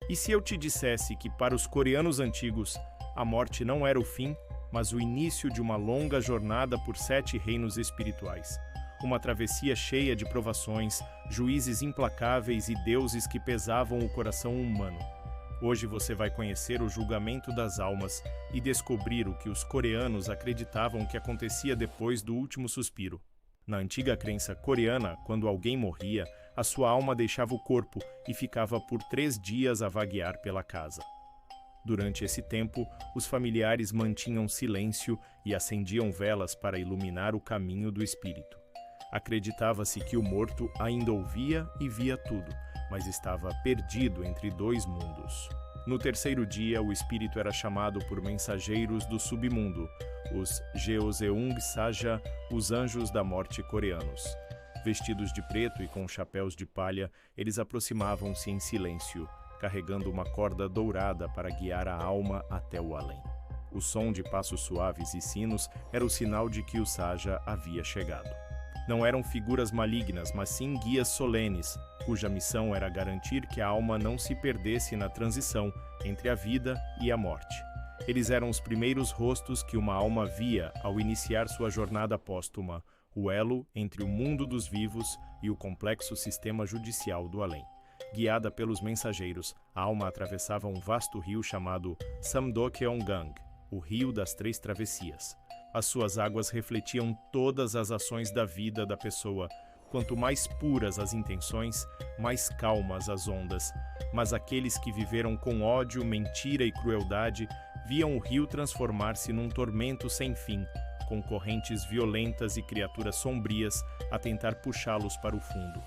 E se eu te dissesse que para os coreanos antigos, a morte não era o fim, mas o início de uma longa jornada por 7 reinos espirituais? Uma travessia cheia de provações, juízes implacáveis e deuses que pesavam o coração humano. Hoje você vai conhecer o julgamento das almas e descobrir o que os coreanos acreditavam que acontecia depois do último suspiro. Na antiga crença coreana, quando alguém morria, a sua alma deixava o corpo e ficava por 3 dias a vaguear pela casa. Durante esse tempo, os familiares mantinham silêncio e acendiam velas para iluminar o caminho do espírito. Acreditava-se que o morto ainda ouvia e via tudo, mas estava perdido entre 2 mundos. No terceiro dia, o espírito era chamado por mensageiros do submundo, os Jeoseung Saja, os anjos da morte coreanos. Vestidos de preto e com chapéus de palha, eles aproximavam-se em silêncio, carregando uma corda dourada para guiar a alma até o além. O som de passos suaves e sinos era o sinal de que o Saja havia chegado. Não eram figuras malignas, mas sim guias solenes, cuja missão era garantir que a alma não se perdesse na transição entre a vida e a morte. Eles eram os primeiros rostos que uma alma via ao iniciar sua jornada póstuma, o elo entre o mundo dos vivos e o complexo sistema judicial do além. Guiada pelos mensageiros, a alma atravessava um vasto rio chamado Samdokyeongang, o Rio das 3 Travessias. As suas águas refletiam todas as ações da vida da pessoa. Quanto mais puras as intenções, mais calmas as ondas. Mas aqueles que viveram com ódio, mentira e crueldade viam o rio transformar-se num tormento sem fim, com correntes violentas e criaturas sombrias a tentar puxá-los para o fundo.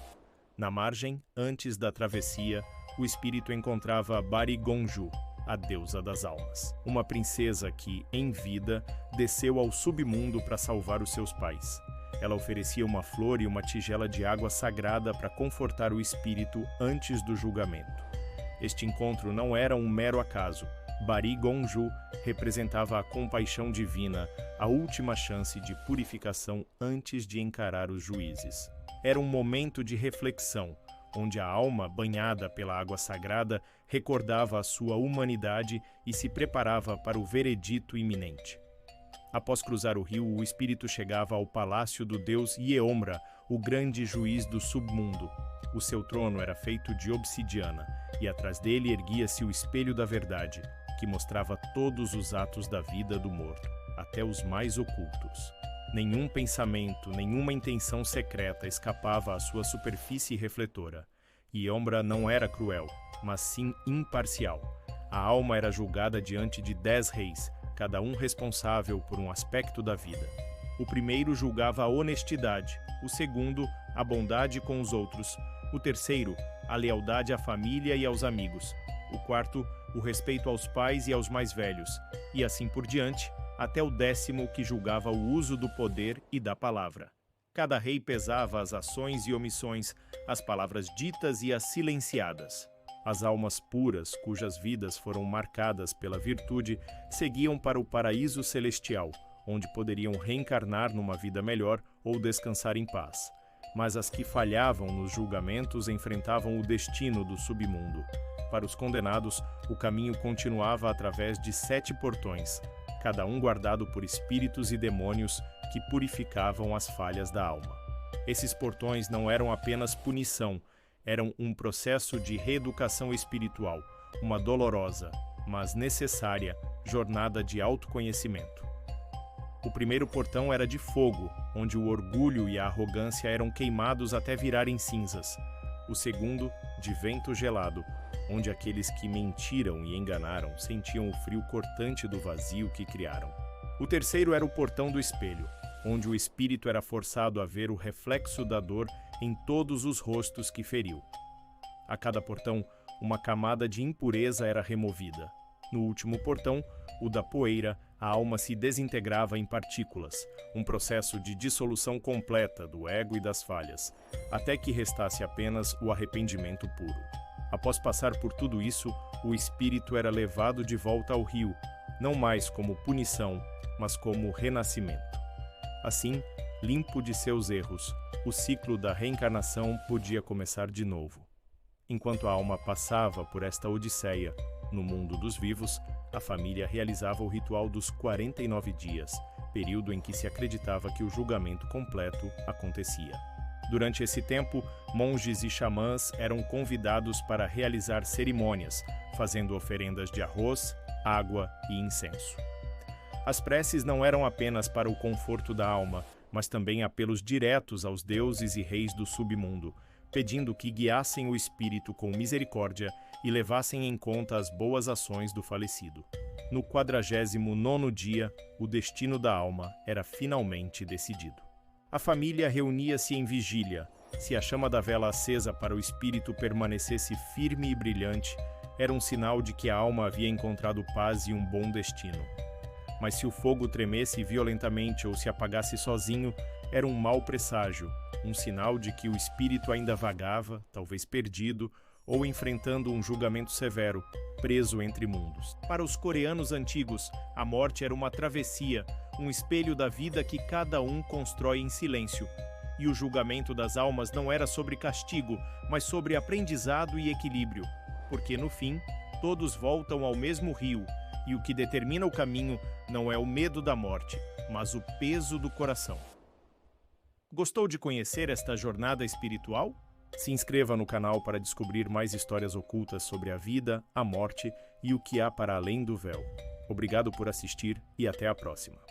Na margem, antes da travessia, o espírito encontrava Barigonju, a deusa das almas. Uma princesa que, em vida, desceu ao submundo para salvar os seus pais. Ela oferecia uma flor e uma tigela de água sagrada para confortar o espírito antes do julgamento. Este encontro não era um mero acaso. Barigonju representava a compaixão divina, a última chance de purificação antes de encarar os juízes. Era um momento de reflexão, onde a alma, banhada pela água sagrada, recordava a sua humanidade e se preparava para o veredito iminente. Após cruzar o rio, o espírito chegava ao palácio do deus Yeomra, o grande juiz do submundo. O seu trono era feito de obsidiana, e atrás dele erguia-se o espelho da verdade, que mostrava todos os atos da vida do morto, até os mais ocultos. Nenhum pensamento, nenhuma intenção secreta escapava à sua superfície refletora. Yeomra não era cruel, mas sim imparcial. A alma era julgada diante de 10 reis, cada um responsável por um aspecto da vida. O primeiro julgava a honestidade, o segundo, a bondade com os outros, o terceiro, a lealdade à família e aos amigos, o quarto, o respeito aos pais e aos mais velhos, e assim por diante, até o 10º que julgava o uso do poder e da palavra. Cada rei pesava as ações e omissões, as palavras ditas e as silenciadas. As almas puras, cujas vidas foram marcadas pela virtude, seguiam para o paraíso celestial, onde poderiam reencarnar numa vida melhor ou descansar em paz. Mas as que falhavam nos julgamentos enfrentavam o destino do submundo. Para os condenados, o caminho continuava através de 7 portões, cada um guardado por espíritos e demônios que purificavam as falhas da alma. Esses portões não eram apenas punição, eram um processo de reeducação espiritual, uma dolorosa, mas necessária, jornada de autoconhecimento. O primeiro portão era de fogo, onde o orgulho e a arrogância eram queimados até virarem cinzas. O segundo, de vento gelado, onde aqueles que mentiram e enganaram sentiam o frio cortante do vazio que criaram. O terceiro era o portão do espelho, onde o espírito era forçado a ver o reflexo da dor em todos os rostos que feriu. A cada portão, uma camada de impureza era removida. No último portão, o da poeira, a alma se desintegrava em partículas, um processo de dissolução completa do ego e das falhas, até que restasse apenas o arrependimento puro. Após passar por tudo isso, o espírito era levado de volta ao rio, não mais como punição, mas como renascimento. Assim, limpo de seus erros, o ciclo da reencarnação podia começar de novo. Enquanto a alma passava por esta odisseia, no mundo dos vivos, a família realizava o ritual dos 49 dias, período em que se acreditava que o julgamento completo acontecia. Durante esse tempo, monges e xamãs eram convidados para realizar cerimônias, fazendo oferendas de arroz, água e incenso. As preces não eram apenas para o conforto da alma, mas também apelos diretos aos deuses e reis do submundo, pedindo que guiassem o espírito com misericórdia e levassem em conta as boas ações do falecido. No 49º dia, o destino da alma era finalmente decidido. A família reunia-se em vigília. Se a chama da vela acesa para o espírito permanecesse firme e brilhante, era um sinal de que a alma havia encontrado paz e um bom destino. Mas se o fogo tremesse violentamente ou se apagasse sozinho, era um mau presságio, um sinal de que o espírito ainda vagava, talvez perdido, ou enfrentando um julgamento severo, preso entre mundos. Para os coreanos antigos, a morte era uma travessia, um espelho da vida que cada um constrói em silêncio. E o julgamento das almas não era sobre castigo, mas sobre aprendizado e equilíbrio, porque no fim, todos voltam ao mesmo rio, e o que determina o caminho não é o medo da morte, mas o peso do coração. Gostou de conhecer esta jornada espiritual? Se inscreva no canal para descobrir mais histórias ocultas sobre a vida, a morte e o que há para além do véu. Obrigado por assistir e até a próxima.